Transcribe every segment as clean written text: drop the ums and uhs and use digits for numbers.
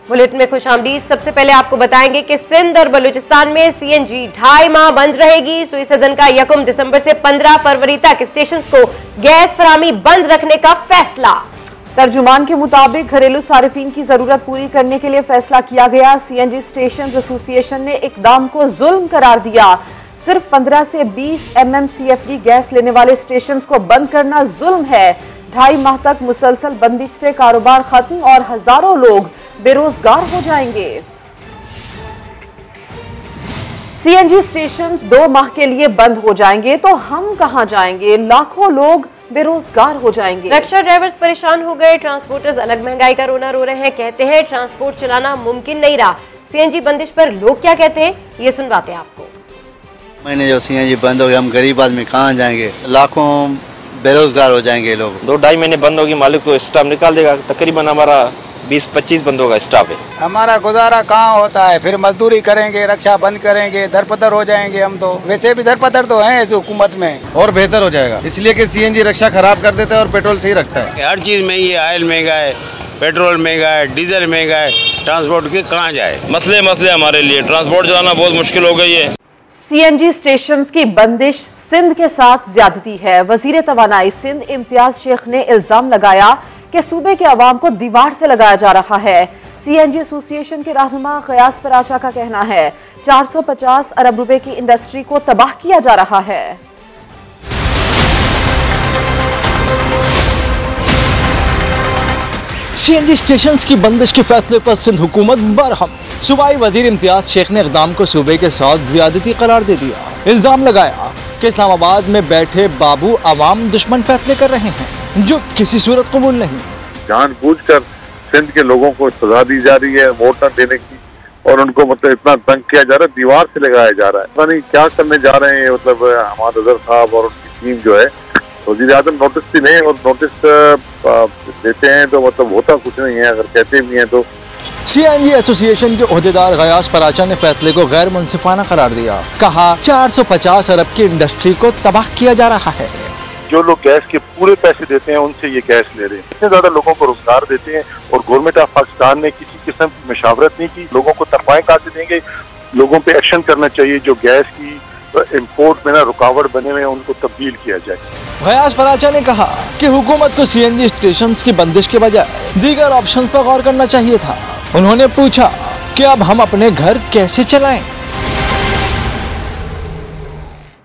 Bulletin में खुशामदीद। सबसे पहले आपको बताएंगे कि सिंध और बलूचिस्तान में सीएनजी 2.5 माह बंद रहेगी। सुई सदन का 1 दिसंबर से 15 फरवरी तक स्टेशन को गैस फराहमी बंद रखने का फैसला। तर्जुमान के मुताबिक घरेलू सारिफीन की जरूरत पूरी करने के लिए फैसला किया गया। सीएनजी स्टेशन एसोसिएशन ने इकदाम को जुल्म करार दिया। सिर्फ 15 से 20 MMCFD गैस लेने वाले स्टेशन को बंद करना जुल्म है। 2.5 माह तक मुसलसल बंदिश से कारोबार खत्म और हजारों लोग बेरोजगार हो जाएंगे। सीएनजी स्टेशन 2 माह के लिए बंद हो जाएंगे तो हम कहां जाएंगे? लाखों लोग बेरोजगार हो जाएंगे। रक्षा ड्राइवर्स परेशान हो गए। ट्रांसपोर्टर्स अलग महंगाई का रोना रो रहे हैं। कहते हैं ट्रांसपोर्ट चलाना मुमकिन नहीं रहा। सीएनजी बंदिश पर लोग क्या कहते हैं, ये सुनवाते हैं आपको। महीने जो सीएनजी बंद हो गया, हम गरीब आदमी कहाँ जाएंगे? लाखों बेरोजगार हो जाएंगे लोग। 2-2.5 महीने बंद होगी, मालिक को स्टाफ निकाल देगा। तकरीबन हमारा 20-25 बंदों का स्टाफ है। हमारा गुजारा कहाँ होता है? फिर मजदूरी करेंगे, रक्षा बंद करेंगे, दरपदर हो जाएंगे हम तो। वैसे भी दरपदर तो हैं इस हुकूमत में। और बेहतर हो जाएगा, इसलिए कि सीएनजी रक्षा खराब कर देता है और पेट्रोल सही रखता है। हर चीज़ महंगी है, ऑयल महंगा है, पेट्रोल महंगा है, डीजल महंगा है, ट्रांसपोर्ट के कहाँ जाए? मसले हमारे लिए ट्रांसपोर्ट चलाना बहुत मुश्किल हो गई है। सीएनजी स्टेशंस की बंदिश सिंध के साथ ज्यादती है। वजीर तवानाई सिंध इम्तियाज शेख ने इल्जाम लगाया कि सूबे के अवाम को दीवार से लगाया जा रहा है। सीएनजी एसोसिएशन के रहनुमा गयास पराचा का कहना है 450 अरब रुपए की इंडस्ट्री को तबाह किया जा रहा है। सीएनजी स्टेशंस की बंदिश के फैसले पर सिंध हुकूमत बरहम। सूबाई वजीर इम्तियाज शेख ने इक़दाम को सूबे के साथ ज्यादती करार दे दिया। इल्जाम लगाया कि इस्लामाबाद में बैठे बाबू अवाम दुश्मन फैसले कर रहे हैं जो किसी सूरत कबूल नहीं। जानबूझकर सिंध के लोगों को सजा दी जा रही है वोट न देने की, और उनको मतलब इतना तंग किया जा रहा है, दीवार से लगाया जा रहा है। पता नहीं क्या करने जा रहे हैं। मतलब हमारे अजहर साहब और उनकी टीम जो है, वज़ीर आज़म नोटिस भी नहीं, और नोटिस देते हैं तो मतलब होता कुछ नहीं है, अगर कहते भी हैं तो। सीएनजी एसोसिएशन के ओहदेदार गयास पराचा ने फैसले को गैर मुनसिफाना करार दिया। कहा 450 अरब की इंडस्ट्री को तबाह किया जा रहा है। जो लोग गैस के पूरे पैसे देते हैं उनसे ये गैस ले रहे हैं। इतने ज्यादा लोगों को रोजगार देते हैं और गवर्नमेंट ऑफ पाकिस्तान ने किसी किस्म की मशावरत नहीं की। लोगों को तनख्वाहें कहाँ से देंगे? लोगों पे एक्शन करना चाहिए। जो गैस की इम्पोर्ट में ना रुकावट बने हुए हैं उनको तब्दील किया जाए। गयास पराचा ने कहा कि हुकूमत को सीएनजी स्टेशंस की बंदिश के बजाय दीगर ऑप्शन पर गौर करना चाहिए था। उन्होंने पूछा कि अब हम अपने घर कैसे चलाएं?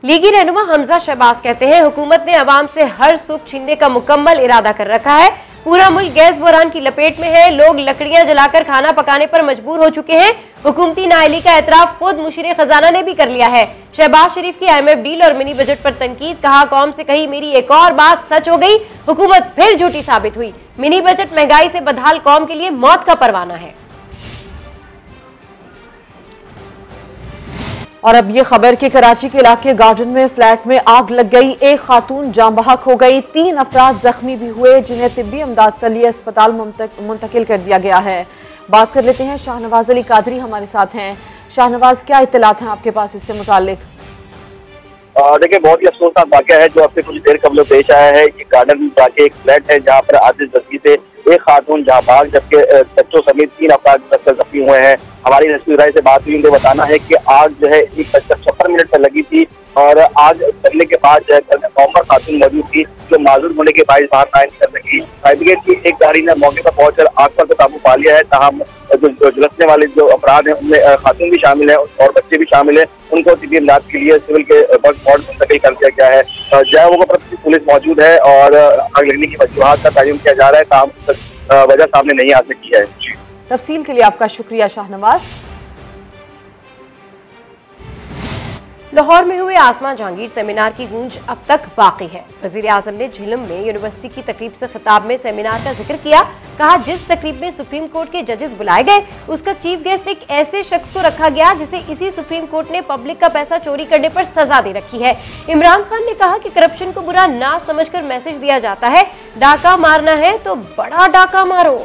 लीगी रहनुमा हमजा शहबाज कहते हैं हुकूमत ने अवाम से हर सुख छीनने का मुकम्मल इरादा कर रखा है। पूरा मुल्क गैस बहरान की लपेट में है। लोग लकड़ियां जलाकर खाना पकाने पर मजबूर हो चुके हैं। हुकूमती नाअहली का एतराफ खुद मुशीर खजाना ने भी कर लिया है। शहबाज शरीफ की IMF डील और मिनी बजट पर तनकीद। कहा कौम से कही मेरी एक और बात सच हो गई, हुकूमत फिर झूठी साबित हुई। मिनी बजट महंगाई से बदहाल कौम के लिए मौत का परवाना है। और अब ये खबर कि कराची के इलाके गार्डन में फ्लैट में आग लग गई। एक खातून जाँ बहक हो गई। 3 अफराद जख्मी भी हुए जिन्हें तिब्बी इमदाद के लिए अस्पताल मुंतकिल कर दिया गया है। बात कर लेते हैं, शाहनवाज अली कादरी हमारे साथ हैं। शाहनवाज, क्या इत्तलात हैं आपके पास इससे मुताल्लिक? देखिए, बहुत ही अफसोसनाक वाक़या है जो आपसे कुछ देर कबल पेश आया है। ये गार्डन में जाके एक फ्लैट है जहाँ पर आतिश दस्तगी से एक खातून जहाँ भाग, जबकि बच्चों समेत 3 अफराद जख्मी हुए हैं। हमारी रेस्क्यू से बात हुई, उनको बताना है कि आग जो है 56 पर लगी थी और आग लगने के बाद जो है घर में नॉर्मल खातून मौजूद थी जो माजूर होने के बायस बाहर ना कर सकी। फायर ब्रिगेड की एक गाड़ी ने मौके पर पहुंचकर आग पर काबू पा लिया है। तमाम जो झुलसने वाले जो अपराध हैं उनमें खातून भी शामिल है और बच्चे भी शामिल है। उनको तिब्बी इमदाद के लिए सिविल के वार्ड मुंतकिल कर दिया गया है। जगहों पर पुलिस मौजूद है और आग लगने की वजूहात का तयन किया जा रहा है। काम वजह सामने नहीं आ सकी है। तफसील के लिए आपका शुक्रिया शाहनवाज। लाहौर में हुए आसमा जहांगीर सेमिनार की गूंज अब तक बाकी है। वजीर आजम ने झिलम में यूनिवर्सिटी की तकरीब से खिताब में सेमिनार का जिक्र किया। कहा जिस तकरीब में सुप्रीम कोर्ट के जजेस बुलाए गए उसका चीफ गेस्ट एक ऐसे शख्स को रखा गया जिसे इसी सुप्रीम कोर्ट ने पब्लिक का पैसा चोरी करने पर सजा दे रखी है। इमरान खान ने कहा कि करप्शन को बुरा ना समझकर मैसेज दिया जाता है, डाका मारना है तो बड़ा डाका मारो।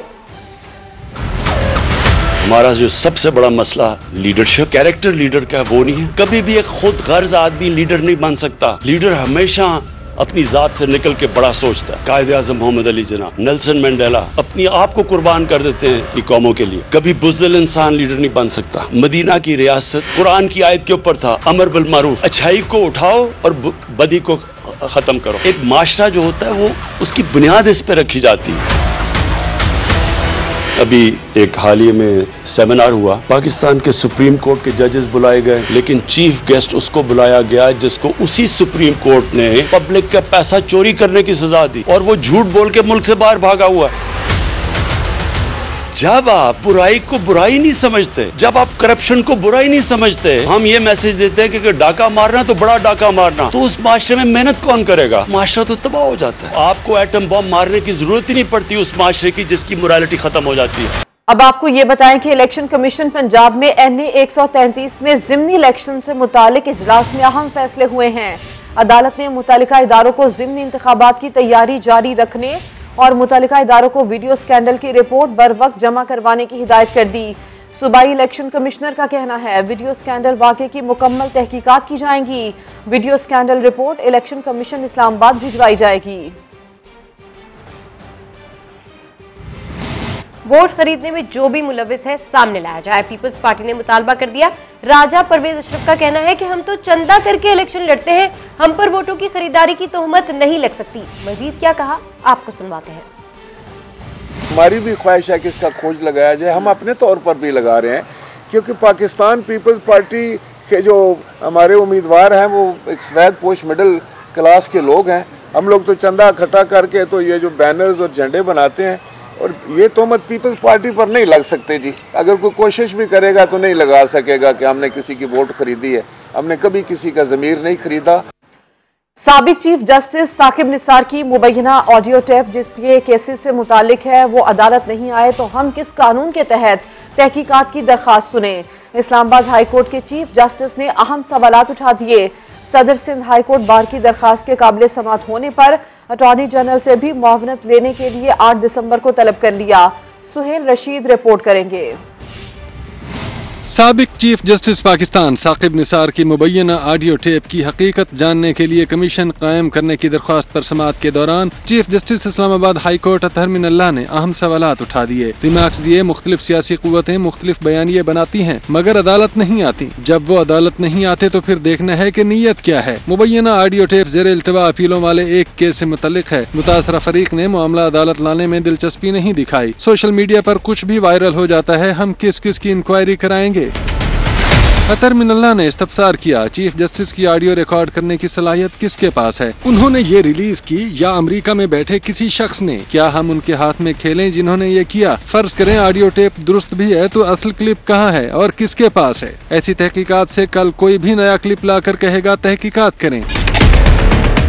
हमारा जो सबसे बड़ा मसला लीडरशिप, कैरेक्टर लीडर का वो नहीं है। कभी भी एक खुद गर्ज आदमी लीडर नहीं बन सकता। लीडर हमेशा अपनी जात से निकल के बड़ा सोचता है। कायदे आज़म मोहम्मद अली जिन्ना, नेल्सन मंडेला अपनी आप को कुर्बान कर देते हैं कि कौमों के लिए। कभी बुज़दिल इंसान लीडर नहीं बन सकता। मदीना की रियासत कुरान की आयत के ऊपर था, अमर बिल मारूफ, अच्छाई को उठाओ और बदी को खत्म करो। एक माशरा जो होता है वो उसकी बुनियाद इस पर रखी जाती है। अभी एक हाल ही में सेमिनार हुआ, पाकिस्तान के सुप्रीम कोर्ट के जजेस बुलाए गए, लेकिन चीफ गेस्ट उसको बुलाया गया जिसको उसी सुप्रीम कोर्ट ने पब्लिक का पैसा चोरी करने की सजा दी और वो झूठ बोल के मुल्क से बाहर भागा हुआ है। जब आप बुराई को बुराई नहीं समझते, जब आप करप्शन को बुराई नहीं समझते, हम ये मैसेज देते हैं कि डाका मारना तो बड़ा डाका मारना, तो उस माशरे में मेहनत कौन करेगा? माशरा तो तबाह हो जाता है। आपको एटम बम मारने की जरूरत ही नहीं पड़ती उस माशरे की जिसकी मोरालिटी खत्म हो जाती है। अब आपको ये बताएं कि इलेक्शन कमीशन पंजाब में NA 133 में ज़िमनी इलेक्शन से मुतालिक इजलास में अहम फैसले हुए हैं। अदालत ने मुतालिका इदारों को ज़िमनी इंतखाबात की तैयारी जारी रखने और मुतालिका इदारों को वीडियो स्कैंडल की रिपोर्ट बर वक्त जमा करवाने की हिदायत कर दी। सूबाई इलेक्शन कमिश्नर का कहना है वीडियो स्कैंडल वाक़े की मुकम्मल तहकीकात की जाएंगी। Video scandal report election commission Islamabad भिजवाई जाएगी। वोट खरीदने में जो भी मुलविस है सामने लाया जाए, पीपल्स पार्टी ने मुतालबा कर दिया। राजा परवेज अशरफ का कहना है कि हम तो चंदा करके इलेक्शन लड़ते हैं, हम पर वोटों की खरीदारी की तोहमत नहीं लग सकती। मजीद क्या कहा, आपको सुनवाते हैं। हमारी भी ख्वाहिश है कि इसका खोज लगाया जाए, हम अपने तौर पर भी लगा रहे हैं, क्योंकि पाकिस्तान पीपल्स पार्टी के जो हमारे उम्मीदवार हैं वो एक सफेद पोश मिडिल क्लास के लोग हैं। हम लोग तो चंदा इकट्ठा करके तो ये जो बैनर्स और झंडे बनाते हैं, और ये तोहमत पीपल्स पार्टी पर नहीं लग सकते जी। अगर कोई कोशिश भी करेगा तो नहीं लगा सकेगा कि हमने किसी की वोट खरीदी है। हमने कभी किसी का ज़मीर नहीं खरीदा। साबिक चीफ जस्टिस साकिब निसार की मुबैना ऑडियो टेप जिसके केसेस से मुतालिक है वो अदालत नहीं आए तो हम किस कानून के तहत तहकीकात की दरख्वास्त सुने। इस्लामाबाद हाई कोर्ट के चीफ जस्टिस ने अहम सवालात उठा दिए। सदर सिंध हाई कोर्ट बार की दरख्वास्त के काबिल समात होने पर अटॉर्नी जनरल से भी मुआवनत लेने के लिए 8 दिसंबर को तलब कर लिया। सुहेल रशीद रिपोर्ट करेंगे। साबिक चीफ जस्टिस पाकिस्तान साकिब निसार की मुबैना ऑडियो टेप की हकीकत जानने के लिए कमीशन कायम करने की दरख्वास्त पर समाअत के दौरान chief justice Islamabad high court Athar Minallah ने अहम सवालात उठा दिए। रिमार्क्स दिए मुख्तलिफ सियासी कुव्वतें मुख्तलिफ बयानिए बनाती हैं मगर अदालत नहीं आती। जब वो अदालत नहीं आते तो फिर देखना है कि नीयत क्या है। मुबैना ऑडियो टेप ज़ेर इल्तवा अपीलों वाले एक केस से मुतल्लिक है। मुतासरा फरीक ने मामला अदालत लाने में दिलचस्पी नहीं दिखाई। सोशल मीडिया पर कुछ भी वायरल हो जाता है, हम किस किस की इंक्वायरी कराएंगे। अतहर मिनल्लाह ने इस्तफसार किया चीफ जस्टिस की ऑडियो रिकॉर्ड करने की सलाहियत किसके पास है? उन्होंने ये रिलीज की या अमेरिका में बैठे किसी शख्स ने? क्या हम उनके हाथ में खेलें जिन्होंने ये किया? फर्ज करें ऑडियो टेप दुरुस्त भी है तो असल क्लिप कहाँ है और किसके पास है? ऐसी तहकीकात से कल कोई भी नया क्लिप लाकर कहेगा तहकीकात करें।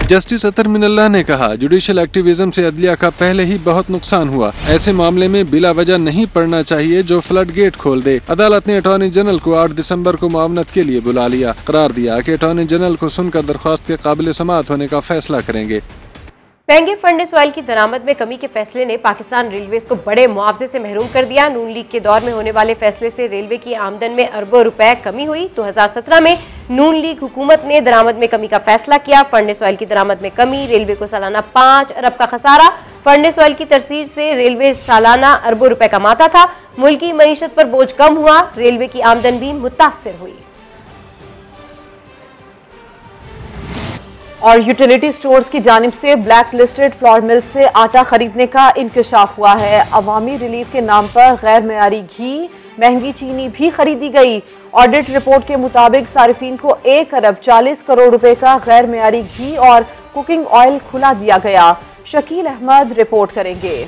जस्टिस अतहर मिनल्लाह ने कहा जुडिशल एक्टिविज्म से अदलिया का पहले ही बहुत नुकसान हुआ। ऐसे मामले में बिला वजह नहीं पड़ना चाहिए जो फ्लड गेट खोल दे। अदालत ने अटॉर्नी जनरल को 8 दिसंबर को मुआवनत के लिए बुला लिया। करार दिया कि अटॉर्नी जनरल को सुनकर दरख्वास्त के काबिल समाअत होने का फैसला करेंगे। महंगे फर्नेस ऑयल की दरामद में कमी के फैसले ने पाकिस्तान रेलवेज को बड़े मुआवजे से महरूम कर दिया। नून लीग के दौर में होने वाले फैसले से रेलवे की आमदन में अरबों रुपए कमी हुई। 2017 में नून लीग हुकूमत ने दरामद में कमी का फैसला किया। फर्नेस ऑयल की दरामद में कमी, रेलवे को सालाना 5 अरब का खसारा। फर्नेस ऑयल की तरसीर से रेलवे सालाना अरबों रुपए कमाता था। मुल्क की मईशत पर बोझ कम हुआ, रेलवे की आमदन भी मुतासिर हुई। और यूटिलिटी स्टोर्स की जानिब से ब्लैक लिस्टेड फ्लोर मिल से आटा खरीदने का इंकशाफ हुआ है। अवामी रिलीफ के नाम पर गैर मयारी घी, महंगी चीनी भी खरीदी गई। ऑडिट रिपोर्ट के मुताबिक सारिफीन को 1 अरब 40 करोड़ रुपए का गैर मयारी घी और कुकिंग ऑयल खुला दिया गया। शकील अहमद रिपोर्ट करेंगे।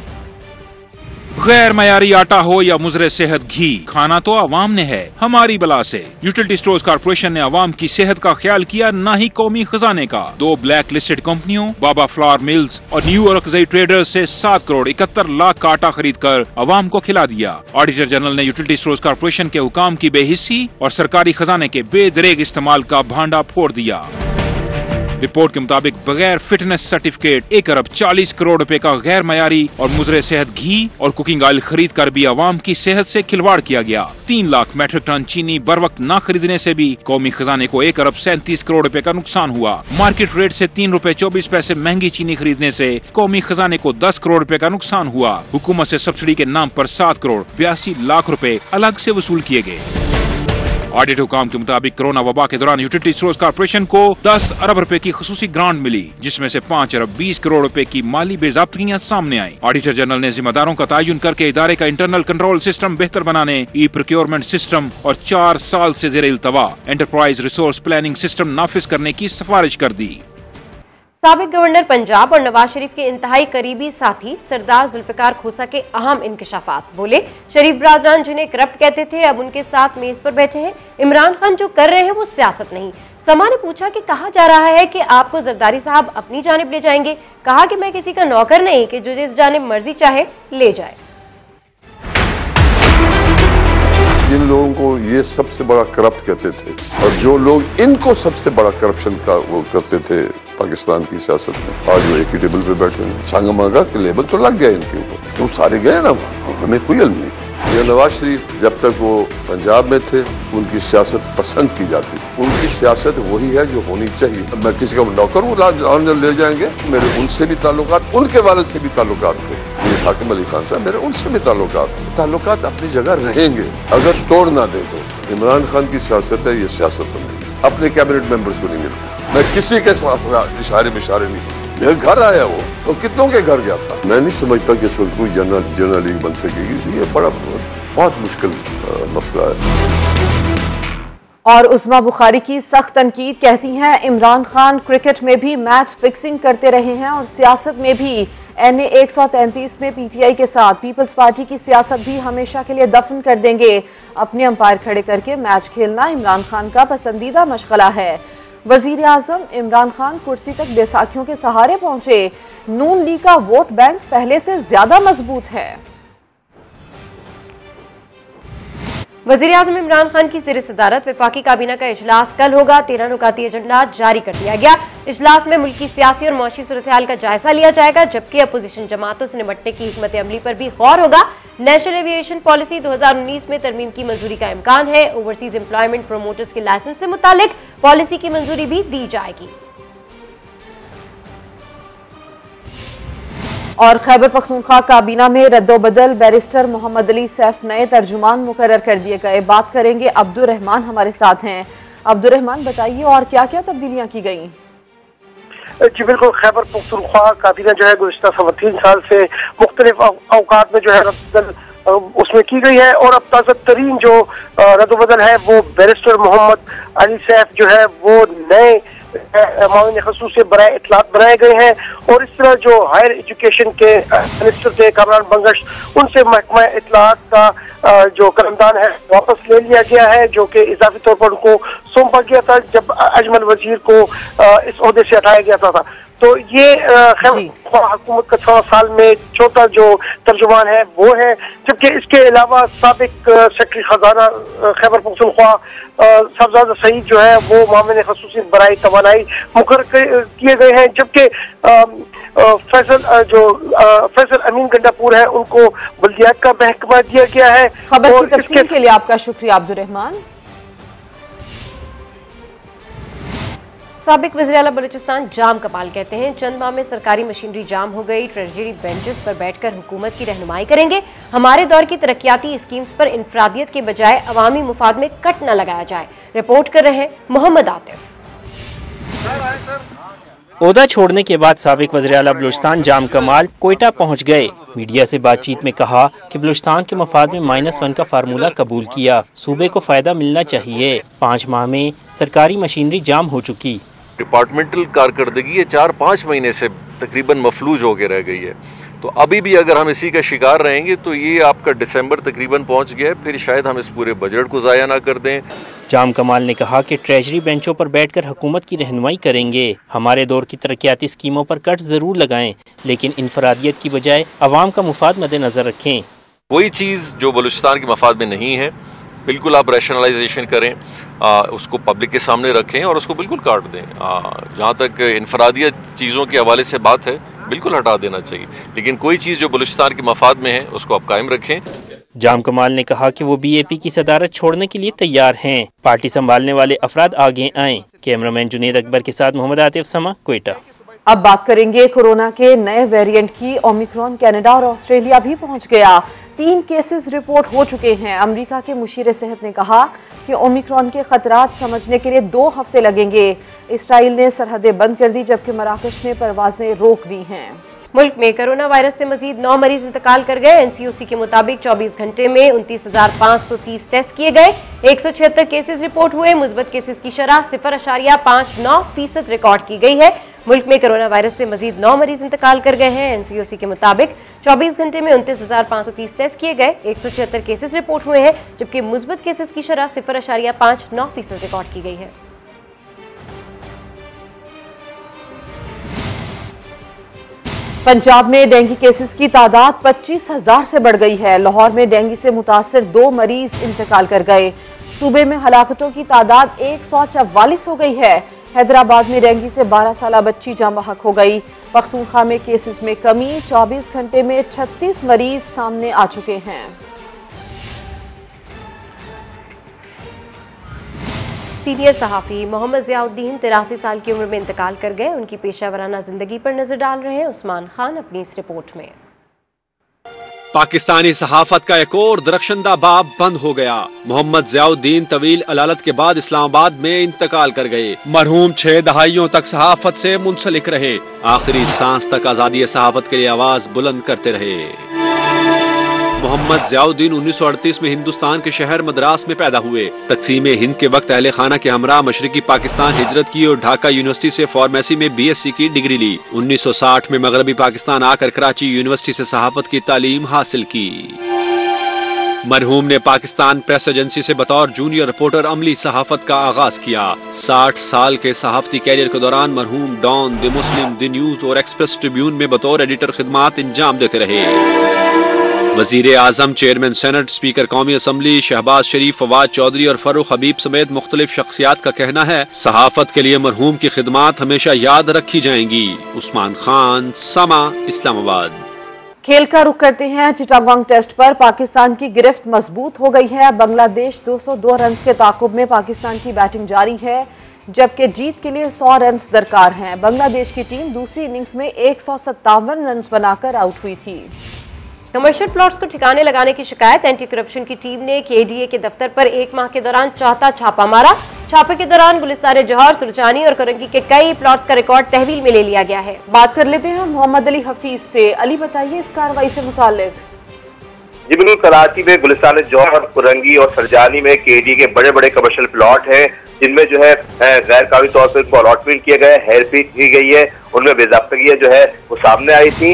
गैर मयारी आटा हो या मुजरे सेहत घी, खाना तो आवाम ने है हमारी बला से। यूटिलिटी स्टोर्स कॉर्पोरेशन ने आवाम की सेहत का ख्याल किया, न ही कौमी खजाने का। 2 ब्लैक लिस्टेड कंपनियों बाबा फ्लावर मिल्स और न्यू औरकज़ई ट्रेडर्स से 7 करोड़ 71 लाख का आटा खरीद कर आवाम को खिला दिया। ऑडिटर जनरल ने यूटिलिटी स्टोर्स कॉर्पोरेशन के हुकाम की बेहिस्सी और सरकारी खजाने के बेदरेग इस्तेमाल का भांडा फोड़ दिया। रिपोर्ट के मुताबिक बगैर फिटनेस सर्टिफिकेट 1 अरब 40 करोड़ रुपए का गैर मयारी और मुजरे सेहत घी और कुकिंग ऑयल खरीद कर भी आवाम की सेहत से खिलवाड़ किया गया। 3 लाख मैट्रिक टन चीनी बर वक्त न खरीदने से भी कौमी खजाने को 1 अरब 37 करोड़ रुपए का नुकसान हुआ। मार्केट रेट से 3 रुपए 24 पैसे महंगी चीनी खरीदने से कौमी खजाने को 10 करोड़ रुपए का नुकसान हुआ। हुकूमत से सब्सिडी के नाम पर 7 करोड़ 82 लाख रुपए अलग से वसूल किए गए। ऑडिट हुकाम के मुताबिक कोरोना वबा के दौरान यूटिलिटी स्टोर्स कॉर्पोरेशन को 10 अरब रुपए की खुसूसी ग्रांट मिली, जिसमें से 5 अरब 20 करोड़ रुपए की माली बेज़ाब्तियां सामने आई। ऑडिटर जनरल ने जिम्मेदारों का तयन करके इदारे का इंटरनल कंट्रोल सिस्टम बेहतर बनाने, ई प्रोक्योरमेंट सिस्टम और 4 साल से ज़ेरे इल्तवा एंटरप्राइज रिसोर्स प्लानिंग सिस्टम नाफिज करने की सिफारिश कर दी। साबिक गवर्नर पंजाब और नवाज शरीफ के इंतहाई करीबी साथी सरदार जुल्फिकार खोसा के अहम इंकशाफात। बोले, शरीफ बरादरान जिन्हें करप्ट कहते थे अब उनके साथ मेज पर बैठे हैं। इमरान खान जो कर रहे हैं वो सियासत नहीं। समा ने पूछा कि कहा जा रहा है कि आपको जरदारी साहब अपनी जानिब ले जाएंगे। कहा कि मैं किसी का नौकर नहीं कि जो जिस जानिब मर्जी चाहे ले जाए। जिन लोगों को ये सबसे बड़ा करप्ट कहते थे और जो लोग इनको सबसे बड़ा करप्शन का वो करते थे पाकिस्तान की सियासत में, आज वो एक ही टेबल पे बैठे हैं। छांगा मांगा के लेबल तो लग गया इनके ऊपर, तो सारे गए ना, हमें कोई इल्म नहीं था। ये नवाज शरीफ जब तक वो पंजाब में थे उनकी सियासत पसंद की जाती थी। उनकी सियासत वही है जो होनी चाहिए। अब मैं किसी का नौकर हूँ ले जाएंगे, मेरे उनसे भी ताल्लुकात, उनके वालिद से भी ताल्लुकात थे। हाकिम अली खान साहब, मेरे उनसे भी ताल्लुकात अपनी जगह रहेंगे अगर तोड़ ना दे तो। इमरान खान की सियासत है, ये सियासत तो नहीं, अपने कैबिनेट मेंबर्स को नहीं मिलता। मैं किसी के इशारे नहीं सुनता। मेरे घर आया वो तो कितनों के घर गया था। मैं नहीं समझता कि इस वक्त कोई जनरल लीग बन सकेगी। ये बहुत मुश्किल मसला है। और उस्मा बुखारी की सख्त तनकीद, कहती हैं इमरान खान क्रिकेट में भी मैच फिक्सिंग करते रहे हैं और सियासत में भी। NA 133 में PTI के साथ पीपल्स पार्टी की सियासत भी हमेशा के लिए दफन कर देंगे। अपने अंपायर खड़े करके मैच खेलना इमरान खान का पसंदीदा मशगला है। वजीर आजम इमरान खान कुर्सी तक बैसाखियों के सहारे पहुंचे। नून लीग का वोट बैंक पहले से ज्यादा मजबूत है। वजीर आजम इमरान खान की ज़ेर सदारत वफाकी काबीना का इजलास कल होगा। 13 नुकाती एजेंडा जारी कर दिया गया। इजलास में मुल्की सियासी और मौशी सूरत-ए-हाल का जायजा लिया जाएगा, जबकि अपोजिशन जमातों से निपटने की हिकमत अमली पर भी गौर होगा। नेशनल एविएशन पॉलिसी 2019 में तरमीम की मंजूरी का इम्कान है। ओवरसीज एम्प्लॉयमेंट प्रोमोटर्स के लाइसेंस से मुतालिक पॉलिसी की मंजूरी भी दी जाएगी। और खैबर पख्तूनख्वा काबीना में रद्दोबदल, बैरिस्टर मोहम्मद अली सैफ नए तर्जुमान मुकर्रर कर दिए गए। बात करेंगे, अब्दुर्रहमान हमारे साथ हैं। अब्दुर्रहमान, बताइए और क्या क्या तब्दीलियां की गई? जी बिल्कुल, खैबर पख्तूनख्वा काबीना जो है गुज़िश्ता 3 साल से मुख्तलिफ औकात में जो है रद्दोबदल उसमें की गई है। और अब ताज़ा तरीन जो रद्दोबदल है वो बैरिस्टर मोहम्मद अली सैफ जो है वो नए मामले खसूस से बराए इतलात बनाए गए हैं। और इस तरह जो हायर एजुकेशन के मिनिस्टर थे कामरान बंगश, उनसे महकमा इतलात का जो कलमदान है वापस ले लिया गया है, जो कि इजाफी तौर पर उनको सौंपा गया था जब अजमल वजीर को इस ओहदे से हटाया गया था। तो ये हुकूमत का 6 साल में चौथा जो तर्जुमान है वो है। जबकि इसके अलावा साबिक सेक्रेटरी खजाना खैबर पख्तूनख्वा साहबजादा सईद जो है वो मामले खसूसी बराए तवानाई मुकर्रर किए गए हैं। जबकि फैसल अमीन गंडापुर है उनको बल्दियात का महकमा दिया गया है। खबर की तफसील के लिए आपका शुक्रिया अब्दुर्रहमान। साबिक वज़ीर आला बलूचिस्तान जाम कमाल कहते हैं, चंद माह में सरकारी मशीनरी जाम हो गई। ट्रेजरी बेंचेस पर बैठकर हुकूमत की रहनुमाई करेंगे। हमारे दौर की तरक्याती स्कीम्स पर इंफरादियत के बजाय अवामी मुफाद में कट न लगाया जाए। रिपोर्ट कर रहे हैं मोहम्मद आतिफ। ओहदा छोड़ने के बाद साबिक वज़ीर आला बलूचिस्तान जाम कमाल कोयटा पहुंच गए। मीडिया से बातचीत में कहा कि बलूचिस्तान के मफाद में -1 का फार्मूला कबूल किया। सूबे को फायदा मिलना चाहिए। 5 माह में सरकारी मशीनरी जाम हो चुकी। डिपार्टमेंटल कारकर्दगी 4-5 महीने से तकरीबन मफलूज होकर रह गई है। तो अभी भी अगर हम इसी का शिकार रहेंगे तो ये आपका दिसंबर तकरीबन पहुंच गया है, फिर शायद हम इस पूरे बजट को ज़ाया ना कर दें। जाम कमाल ने कहा कि ट्रेजरी बेंचों पर बैठकर हुकूमत की रहनुमाई करेंगे। हमारे दौर की तरक्याती स्कीमों पर कट ज़रूर लगाएं, लेकिन इंफरादियत की बजाय अवाम का मुफाद मद्देनज़र रखें। वही चीज़ जो बलूचिस्तान के मफाद में नहीं है बिल्कुल आप रैशनलाइजेशन करें, उसको पब्लिक के सामने रखें और उसको बिल्कुल काट दें। जहाँ तक इनफरादियत चीज़ों के हवाले से बात है, बिल्कुल हटा देना चाहिए, लेकिन कोई चीज़ जो बलूचिस्तान के मफाद में है उसको आप कायम रखें। जाम कमाल ने कहा कि वो BAP की सदारत छोड़ने के लिए तैयार हैं। पार्टी संभालने वाले अफराद आगे आएं। कैमरामैन जुनेद अकबर के साथ मोहम्मद आतिफ समा, क्वेटा। अब बात करेंगे कोरोना के नए वेरिएंट की। ओमिक्रॉन कनाडा और ऑस्ट्रेलिया भी पहुंच गया। 3 केसेस रिपोर्ट हो चुके हैं। अमेरिका के मुशीर सेहत ने कहा कि ओमिक्रॉन के खतरात समझने के लिए 2 हफ्ते लगेंगे। इसराइल ने सरहदें बंद कर दी, जबकि मराकश ने परवाजें रोक दी हैं। मुल्क में कोरोना वायरस से मजीद 9 मरीज इंतकाल कर गए। NCOC के मुताबिक 24 घंटे में 29,530 टेस्ट किए गए। 176 केसेस रिपोर्ट हुए। मुस्बत केसेस की शरह 0.59% रिकॉर्ड की गई है। मुल्क में कोरोना वायरस से मजीद 9 मरीज इंतकाल कर गए हैं। NCOC के मुताबिक 24 घंटे में 29,530 टेस्ट किए गए। 176 केसेस रिपोर्ट हुए हैं, जबकि मुस्बत केसेस की शरह 0.59% रिकॉर्ड की गई है। पंजाब में डेंगू केसेस की तादाद 25,000 से बढ़ गई है। लाहौर में डेंगू से मुतासर 2 मरीज इंतकाल कर गए। सूबे में हलाकतों की तादाद 144 हो गई है। हैदराबाद में डेंगू से 12 साला बच्ची जाँ बहक हो गई। पख्तूनख्वा में केसेस में कमी। 24 घंटे में 36 मरीज सामने आ चुके हैं। सीनियर सहाफ़ी मोहम्मद ज़ियाउद्दीन 83 साल की उम्र में इंतकाल कर गए। उनकी पेशावराना जिंदगी पर नजर डाल रहे हैं उस्मान खान अपनी इस रिपोर्ट में। पाकिस्तानी सहाफत का एक और दरख्शंदा बाब बंद हो गया। मोहम्मद ज़ियाउद्दीन तवील अलालत के बाद इस्लामाबाद में इंतकाल कर गए। मरहूम 6 दहाइयों तक सहाफत से मुंसलिक रहे। आखिरी सांस तक आजादी सहाफत के लिए आवाज बुलंद करते रहे। मोहम्मद ज़ियाउद्दीन 1938 में हिंदुस्तान के शहर मद्रास में पैदा हुए। तकसीम हिंद के वक्त अहले खाना के हमरा मशरकी पाकिस्तान हिजरत की और ढाका यूनिवर्सिटी से फार्मेसी में BSc की डिग्री ली। 1960 में मगरबी पाकिस्तान आकर कराची यूनिवर्सिटी से सहाफत की तालीम हासिल की। मरहूम ने पाकिस्तान प्रेस एजेंसी से बतौर जूनियर रिपोर्टर अमली सहाफत का आगाज किया। 60 साल के सहाफती कैरियर के दौरान मरहूम Dawn, the Muslim, the News और एक्सप्रेस ट्रिब्यून में बतौर एडिटर खिदमात इंजाम देते रहे। वजीर आजम, चेयरमैन सेनेट, स्पीकर कौमी असम्बली शहबाज शरीफ, फवाद चौधरी और फरूख हबीब समेत मुख्तलिफ शख्सियात का कहना है सहाफत के लिए मरहूम की खिदमात हमेशा याद रखी जाएंगी। उस्मान खान, समा, इस्लामाबाद। खेल का रुख करते हैं। चिटागोंग टेस्ट पर पाकिस्तान की गिरफ्त मजबूत हो गई है। बांग्लादेश 202 रन के ताकुब में पाकिस्तान की बैटिंग जारी है, जबकि जीत के लिए 100 रन दरकार हैं। बांग्लादेश की टीम दूसरी इनिंग्स में 157 रन बनाकर आउट हुई थी। कमर्शियल प्लॉट्स को ठिकाने लगाने की शिकायत। एंटी करप्शन की टीम ने KDA के दफ्तर पर 1 माह के दौरान चौथा छापा मारा। छापे के दौरान गुलिस्तान जौहर, सुरचानी और करंगी के कई प्लॉट्स का रिकॉर्ड तहवील में ले लिया गया है। बात कर लेते हैं मोहम्मद अली हफीज से। अली, बताइए इस कार्रवाई से मुताल्लिक। जी बिल्कुल, कराची में गुलिस्तान जौहर, कुरंगी और सरजानी में KDA के बड़े बड़े कमर्शियल प्लॉट हैं, जिनमें जो है गैर कानूनी तौर पर इनको अलॉटमेंट किया गया है, हेरफेर की गई है, उनमें बेज़ाब्तगियां जो है वो सामने आई थी।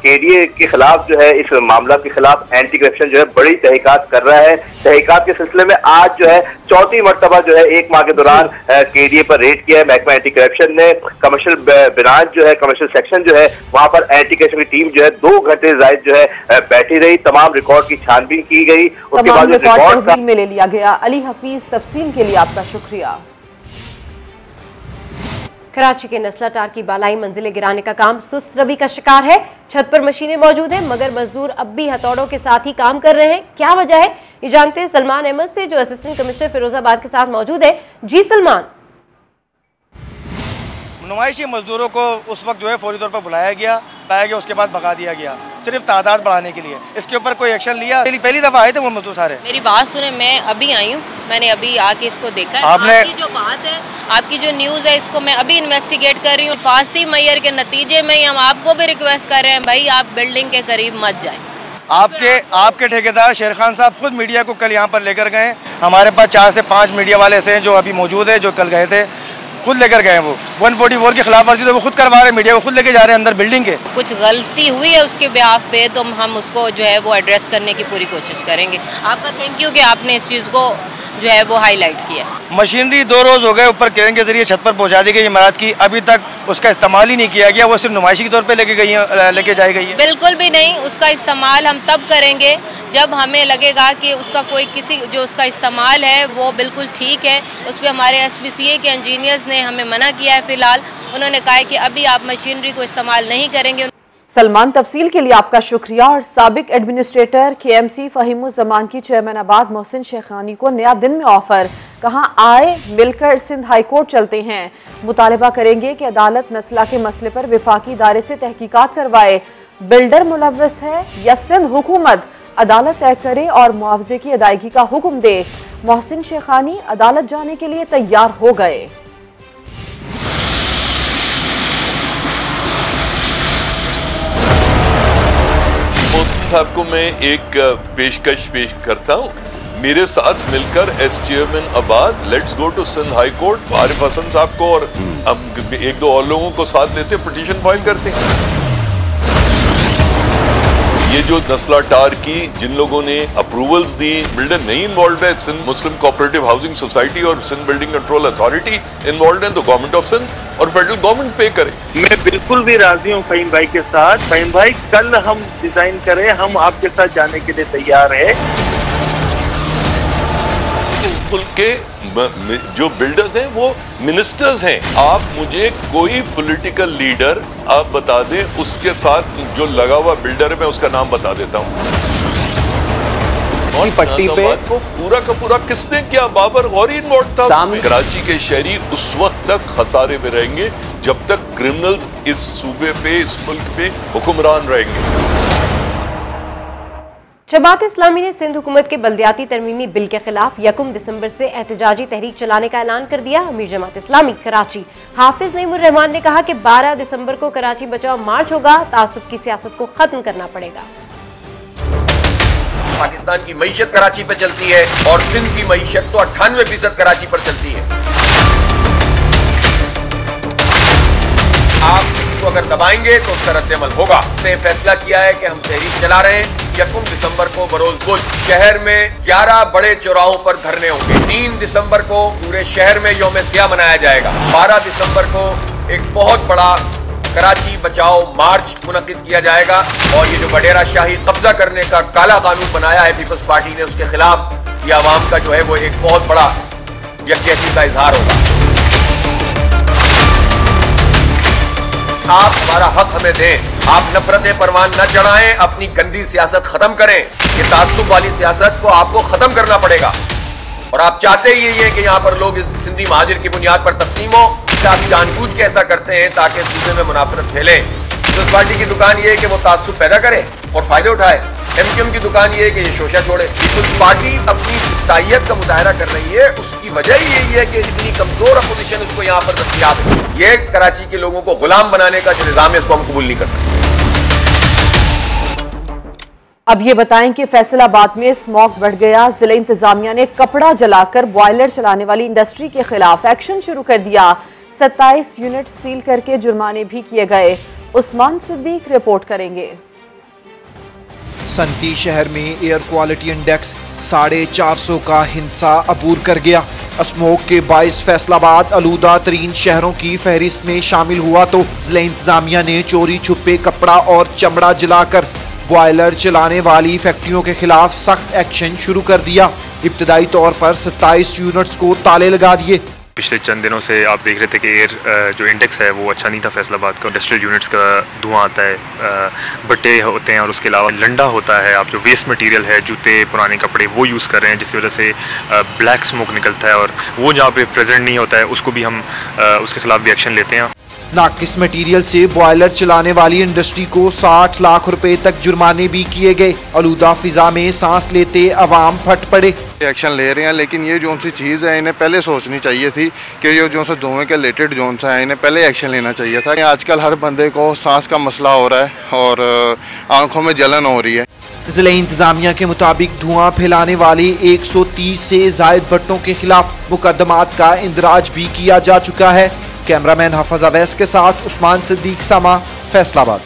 KDA के खिलाफ जो है इस मामला के खिलाफ एंटी करप्शन जो है बड़ी तहकीकात कर रहा है। तहकीकात के सिलसिले में आज जो है 4थी मरतबा जो है 1 माह के दौरान KDA पर रेड किया है। महकमा एंटी करप्शन ने कमर्शियल ब्रांच जो है, कमर्शियल सेक्शन जो है, वहां पर एंटी करप्शन की टीम जो है 2 घंटे जायद जो है बैठी रही। तमाम रिकॉर्ड की छानबीन की गई, उसके बाद रिकॉर्ड तहवील में ले लिया गया। अली हफीज, तफसील के लिए आपका शुक्रिया। कराची के नस्ला टार की बालाई मंजिलें गिराने का काम सुस्त रवि का शिकार है। छत पर मशीनें मौजूद हैं, मगर मजदूर अब भी हथौड़ों के साथ ही काम कर रहे हैं। क्या वजह है, ये जानते हैं सलमान अहमद से, जो असिस्टेंट कमिश्नर फिरोजाबाद के साथ मौजूद है। जी सलमान। नुमाइशी मजदूरों को उस वक्त जो है फौरी तौर पर बुलाया गया, उसके बाद भगा दिया गया, सिर्फ तादाद बढ़ाने के लिए। इसके ऊपर कोई एक्शन लिया? पहली दफा आए थे वो मजदूर सारे। मेरी बात सुने, मैं अभी आई हूँ, मैंने अभी आके इसको देखा है। आपने आपकी जो बात है, आपकी जो न्यूज़ है, इसको मैं अभी इन्वेस्टिगेट कर रही हूँ। फास्ती मैयर के नतीजे में हम आपको भी रिक्वेस्ट कर रहे हैं, भाई आप बिल्डिंग के करीब मत जाए। आपके ठेकेदार शेर खान साहब खुद मीडिया को कल यहाँ पर लेकर गए। हमारे पास 4 से 5 मीडिया वाले ऐसे हैं जो अभी मौजूद है, जो कल गए थे, खुद लेकर गए। वो 144 की खिलाफ वर्जी तो वो खुद करवा रहे, मीडिया को खुद लेके जा रहे हैं अंदर बिल्डिंग के। कुछ गलती हुई है उसके बिहाफ पे, तो हम उसको जो है वो एड्रेस करने की पूरी कोशिश करेंगे। आपका थैंक यू कि आपने इस चीज़ को जो है वो हाईलाइट किया। मशीनरी 2 रोज हो गए ऊपर क्रेन के जरिए छत पर पहुंचा दी गई इमारत की, अभी तक उसका इस्तेमाल ही नहीं किया गया, वो सिर्फ नुमाइशी के तौर पे लेके जाई गई है। बिल्कुल भी नहीं, उसका इस्तेमाल हम तब करेंगे जब हमें लगेगा कि उसका कोई किसी जो उसका इस्तेमाल है वो बिल्कुल ठीक है। उस पर हमारे SPCA के इंजीनियर्स ने हमें मना किया है। फिलहाल उन्होंने कहा है कि अभी आप मशीनरी को इस्तेमाल नहीं करेंगे। सलमान, तफसील के लिए आपका शुक्रिया। और साबिक एडमिनिस्ट्रेटर KMC फहीमुज़्ज़मान की चेयरमैनाबाद मोहसिन शेखानी को नया दिन में ऑफर, कहाँ आए मिलकर सिंध हाई कोर्ट चलते हैं, मुतालबा करेंगे कि अदालत नस्ला के मसले पर विफाकी इदारे से तहकीकात करवाए। बिल्डर मुलव्वस है या सिंध हुकूमत, अदालत तय करे और मुआवजे की अदायगी का हुक्म दे। मोहसिन शेखानी अदालत जाने के लिए तैयार हो गए। मोहसिन साहब को मैं एक पेशकश पेश करता हूँ, मेरे साथ मिलकर एस चेयरमैन आबाद let's go to Sindh High Court, Arif Hasan साहब को और हम 1-2 और लोगों को साथ लेते पिटीशन फाइल करते हैं। ये जो नस्ला टार की जिन लोगों ने अप्रूवल्स दी, बिल्डर नहीं इन्वॉल्व है, Sindh Muslim cooperative housing society और Sindh building control authority involve है, तो गवर्नमेंट ऑफ सिंध और फेडरल गवर्नमेंट पे करे। मैं बिल्कुल भी राजी हूँ फहीम भाई के साथ। फहीम भाई कल हम डिजाइन करें, हम आपके साथ जाने के लिए तैयार है। इस मुल्क के जो बिल्डर्स हैं वो मिनिस्टर्स हैं। आप मुझे कोई पॉलिटिकल लीडर आप बता दें, उसके साथ जो लगा हुआ बिल्डर है मैं उसका नाम बता देता हूँ। कौन पट्टी पे को पूरा का पूरा किसने किया? बाबर गौरी इन्वॉल्व था। कराची के शहरी उस वक्त तक खसारे में रहेंगे जब तक क्रिमिनल्स इस सूबे पे, इस मुल्क पे हुक्मरान रहेंगे। जमात इस्लामी ने सिंध हुकूमत के बल्दियाती तरमीमी बिल के खिलाफ 1 दिसंबर से एहतजाजी तहरीक चलाने का ऐलान कर दिया। अमीर जमात इस्लामी कराची हाफिज नईमुर रहमान ने कहा कि 12 दिसंबर को कराची बचाओ मार्च होगा, तासुब की सियासत को खत्म करना पड़ेगा। पाकिस्तान की मईशत कराची पे चलती है और सिंध की मईशत तो 98% कराची पर चलती है। आप इसको अगर दबाएंगे तो उसका रद्द-ए-अमल होगा। हमने फैसला किया है कि हम तहरीक चला रहे हैं। 1 दिसंबर को बरोज बुध शहर में 11 बड़े चौराहों पर धरने होंगे। 3 दिसंबर को पूरे शहर में यौम सियाह मनाया जाएगा। 12 दिसंबर को एक बहुत बड़ा कराची बचाओ मार्च मुनक्किद किया जाएगा और ये जो वडेरा शाही कब्जा करने का काला कानून बनाया है पीपल्स पार्टी ने, उसके खिलाफ ये आवाम का जो है वो एक बहुत बड़ा यकजहती का इजहार होगा। आप हमारा हक हमें दें, आप नफरतें परवान न चढ़ाएं, अपनी गंदी सियासत खत्म करें। ये तासुब वाली सियासत को आपको खत्म करना पड़ेगा और आप चाहते ही यही है कि यहाँ पर लोग इस सिंधी महाजिर की बुनियाद पर तकसीम हो। आप जानबूझ के ऐसा करते हैं ताकि सूबे में मुनाफरत फैले। पीपल्स पार्टी की दुकान ये है कि वो तासुब पैदा करे और फायदे उठाए। MQM की दुकान ये है कि ये शोशा छोड़े। पीपल्स पार्टी अपनी इस्ताइयत का मुजाहरा कर रही है, उसकी वजह ही यही है कि इतनी कमजोर अपोजिशन उसको यहाँ पर दस्तयाब है। ये कराची के लोगों को गुलाम बनाने का जो निजाम है इसको हम कबूल नहीं कर सकते। अब ये बताएं कि फैसलाबाद में स्मॉग बढ़ गया। जिला इंतजामिया ने कपड़ा जलाकर बॉयलर चलाने वाली इंडस्ट्री के खिलाफ एक्शन शुरू कर दिया। 27 यूनिट सील करके जुर्माने भी किए गए। उस्मान सिद्दीक रिपोर्ट करेंगे। संती शहर में एयर क्वालिटी इंडेक्स 450 का हिंसा अबूर कर गया। स्मोक के बाइस फैसलाबाद आलूदा तरीन शहरों की फहरिस्त में शामिल हुआ तो जिला इंतजामिया ने चोरी छुपे कपड़ा और चमड़ा जलाकर बॉयलर चलाने वाली फैक्ट्रियों के खिलाफ सख्त एक्शन शुरू कर दिया। इब्तदाई तौर पर 27 यूनिट्स को ताले लगा दिए। पिछले चंद दिनों से आप देख रहे थे कि एयर जो इंडेक्स है वो अच्छा नहीं था फैसलाबाद का। इंडस्ट्रियल यूनिट्स का धुआं आता है, भट्टे होते हैं और उसके अलावा लंडा होता है। आप जो वेस्ट मटेरियल है, जूते, पुराने कपड़े, वो यूज़ कर रहे हैं जिसकी वजह से ब्लैक स्मोक निकलता है और वो जहाँ पे प्रेजेंट नहीं होता है उसको भी हम उसके खिलाफ भी एक्शन लेते हैं। नाकिस मटीरियल से बॉयलर चलाने वाली इंडस्ट्री को 60 लाख रुपए तक जुर्माने भी किए गए। आलूदा फिजा में सांस लेते अवाम फट पड़े। एक्शन ले रहे हैं लेकिन ये जो सी चीज़ है इन्हें पहले सोचनी चाहिए थी कि ये जो सा धुएं के रिलेटेड जो सा है इन्हें पहले एक्शन लेना चाहिए था। आजकल हर बंदे को सांस का मसला हो रहा है और आंखों में जलन हो रही है। जिला इंतजामिया के मुताबिक धुआं फैलाने वाले 130 से जायद भट्टों के खिलाफ मुकदमात का इंदराज भी किया जा चुका है। कैमरामैन हफज अवैस के साथ उस्मान सिद्दीक, समा, फैसलाबाद।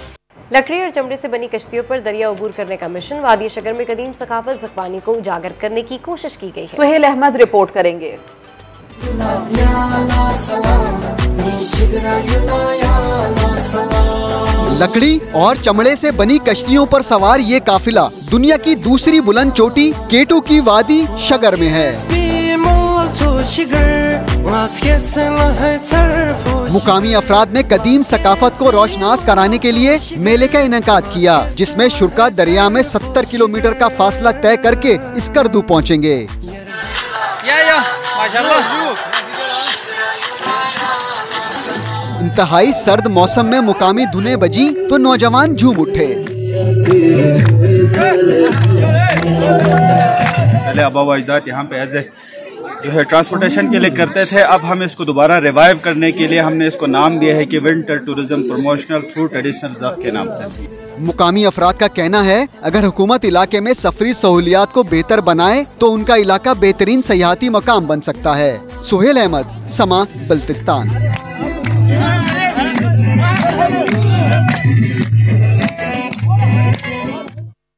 लकड़ी और चमड़े से बनी कश्तियों पर दरिया अबूर करने का मिशन। वादी शगर में कदीम सकाफत ज़ुबानी को उजागर करने की कोशिश की गई है। सुहेल अहमद रिपोर्ट करेंगे। लकड़ी और चमड़े से बनी कश्तियों पर सवार ये काफिला दुनिया की दूसरी बुलंद चोटी केटू की वादी शगर में है। मुकामी अफराद ने कदीम सकाफत को रोशनास कराने के लिए मेले का इनेकाद किया, जिसमें शुरका दरिया में 70 किलोमीटर का फासला तय करके स्कर्दू पहुँचेंगे। इंतहाई सर्द मौसम में मुकामी धुनें बजी तो नौजवान झूम उठे। पहले आबा व अजदाद यहाँ पे एज जो है ट्रांसपोर्टेशन के लिए करते थे, अब हम इसको दोबारा रिवाइव करने के लिए हमने इसको नाम दिया है कि winter tourism promotional through traditional ज़ख के नाम से। मुकामी अफराद का कहना है अगर हुकूमत इलाके में सफरी सहूलियात को बेहतर बनाए तो उनका इलाका बेहतरीन सयाहती मकाम बन सकता है। सुहेल अहमद, समा, बल्तिस्तान।